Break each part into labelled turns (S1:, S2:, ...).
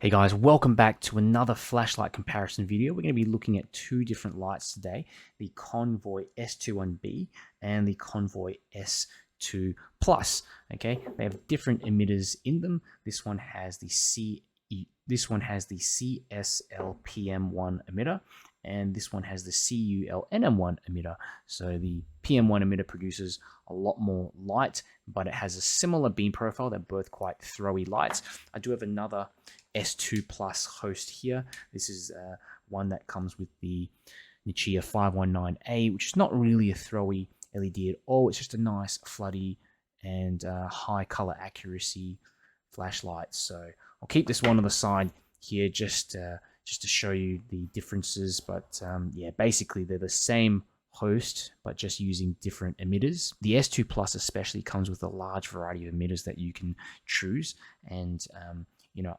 S1: Hey guys, welcome back to another flashlight comparison video. We're going to be looking at two different lights today, the Convoy S21B and the Convoy S2 Plus. Okay, they have different emitters in them. This one has the CSL PM1 emitter, and this one has the CUL NM1 emitter. So the PM1 emitter produces a lot more light, but it has a similar beam profile. They're both quite throwy lights. I do have another S2 Plus host here. This is one that comes with the Nichia 519A, which is not really a throwy LED at all. It's just a nice, floody, and high color accuracy flashlight. So I'll keep this one on the side here just to show you the differences. But yeah, basically they're the same host, but just using different emitters. The S2 Plus especially comes with a large variety of emitters that you can choose, and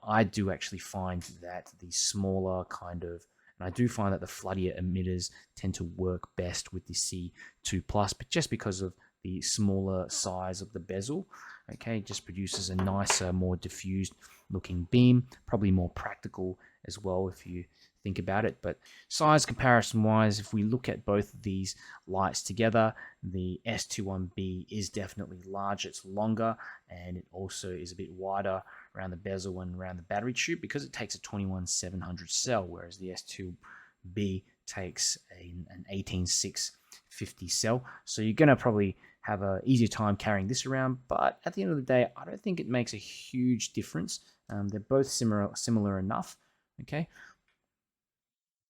S1: I do actually find that the smaller and I do find that the floodier emitters tend to work best with the C2 Plus, but just because of the smaller size of the bezel, okay, just produces a nicer, more diffused looking beam, probably more practical as well if you think about it. But size comparison wise, if we look at both of these lights together, the S21B is definitely larger, it's longer, and it also is a bit wider around the bezel and around the battery tube because it takes a 21700 cell, whereas the S2B takes an 18650 cell. So you're going to probably have an easier time carrying this around, but at the end of the day, I don't think it makes a huge difference. They're both similar enough. Okay,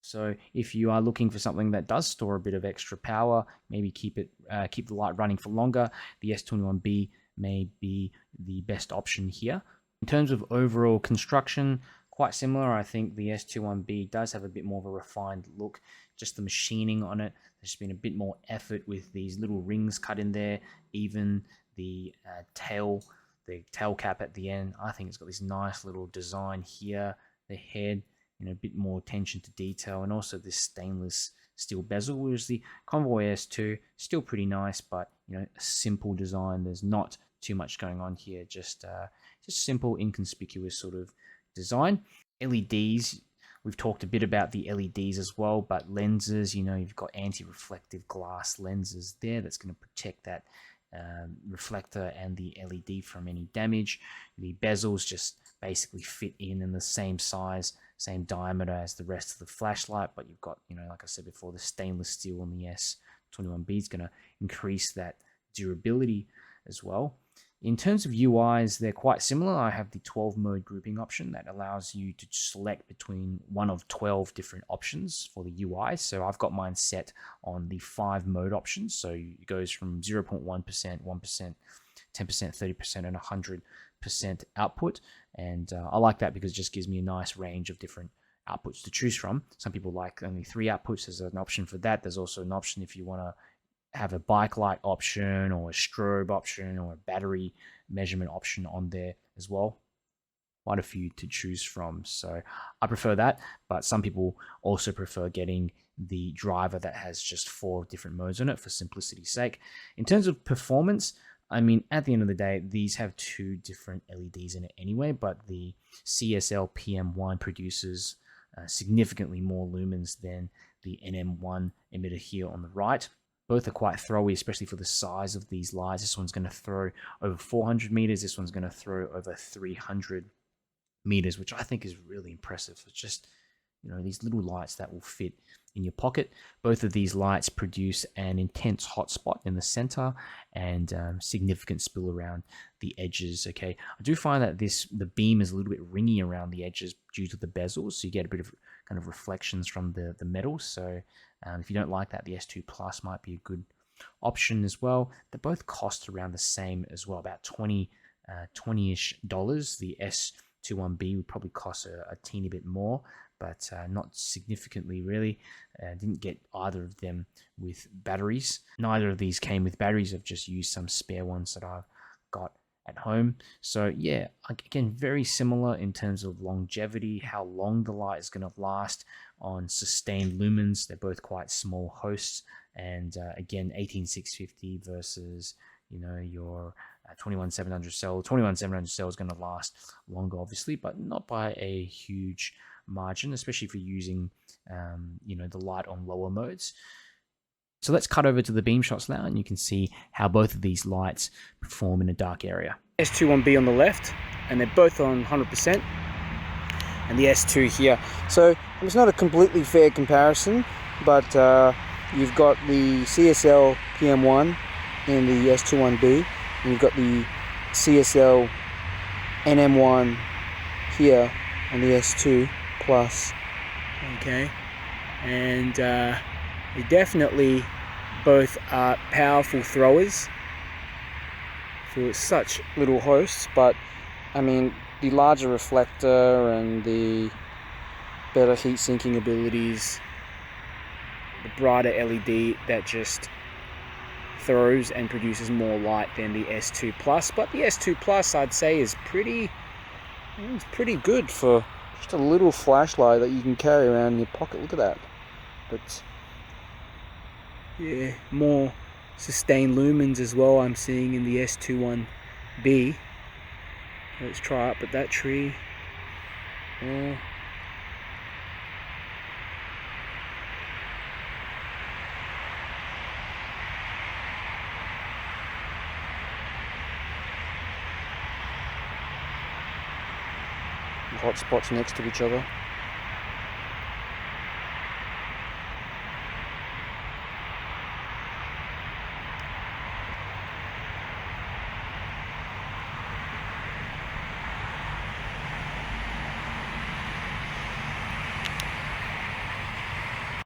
S1: so if you are looking for something that does store a bit of extra power, maybe keep the light running for longer, the S21B may be the best option here. In terms of overall construction, quite similar. I think the S21B does have a bit more of a refined look. Just the machining on it, there's been a bit more effort with these little rings cut in there. Even the tail cap at the end, I think it's got this nice little design here. The head, a bit more attention to detail, and also this stainless steel bezel, whereas the Convoy S2 still pretty nice, but a simple design. There's not too much going on here, just simple, inconspicuous sort of design. LEDs, we've talked a bit about the LEDs as well, but lenses, you've got anti-reflective glass lenses there that's going to protect that reflector and the LED from any damage. The bezels just basically fit in the same size, same diameter as the rest of the flashlight, but you've got, like I said before, the stainless steel on the S21B is going to increase that durability as well. In terms of UIs, they're quite similar. I have the 12 mode grouping option that allows you to select between one of 12 different options for the UI. So I've got mine set on the 5 mode options. So it goes from 0.1%, 1%, 10%, 30%, and 100% output. And I like that because it just gives me a nice range of different outputs to choose from. Some people like only 3 outputs. There's an option for that. There's also an option if you want to have a bike light option or a strobe option or a battery measurement option on there as well. Quite a few to choose from. So I prefer that, but some people also prefer getting the driver that has just 4 different modes on it for simplicity's sake. In terms of performance, I mean, at the end of the day, these have 2 different LEDs in it anyway, but the CSL PM1 produces significantly more lumens than the NM1 emitter here on the right. Both are quite throwy, especially for the size of these lights. This one's going to throw over 400 meters. This one's going to throw over 300 meters, which I think is really impressive. It's just, these little lights that will fit in your pocket. Both of these lights produce an intense hotspot in the center and significant spill around the edges. Okay, I do find that the beam is a little bit ringy around the edges due to the bezels, so you get a bit of kind of reflections from the metal. So if you don't like that, the S2 Plus might be a good option as well. They both cost around the same as well, about $20-ish. The S21B would probably cost a teeny bit more, but not significantly really. Didn't get either of them with batteries. Neither of these came with batteries. I've just used some spare ones that I've got at home. So yeah, again, very similar in terms of longevity, how long the light is going to last on sustained lumens. They're both quite small hosts, and again, 18650 versus your 21700 cell. 21700 cell is going to last longer, obviously, but not by a huge margin, especially if you're using the light on lower modes. So let's cut over to the beam shots now, and you can see how both of these lights perform in a dark area.
S2: S21B on the left, and they're both on 100%, and the S2 here. So it's not a completely fair comparison, but you've got the CSL PM1 in the S21B, and you've got the CSL NM1 here on the S2 Plus. Okay, and they definitely both are powerful throwers for such little hosts, but I mean, the larger reflector and the better heat sinking abilities, the brighter LED that just throws and produces more light than the S2 Plus. But the S2 Plus, I'd say, is pretty good for just a little flashlight that you can carry around in your pocket. Look at that. But yeah, more sustained lumens as well I'm seeing in the S21B. Let's try up at that tree. Hot spots next to each other.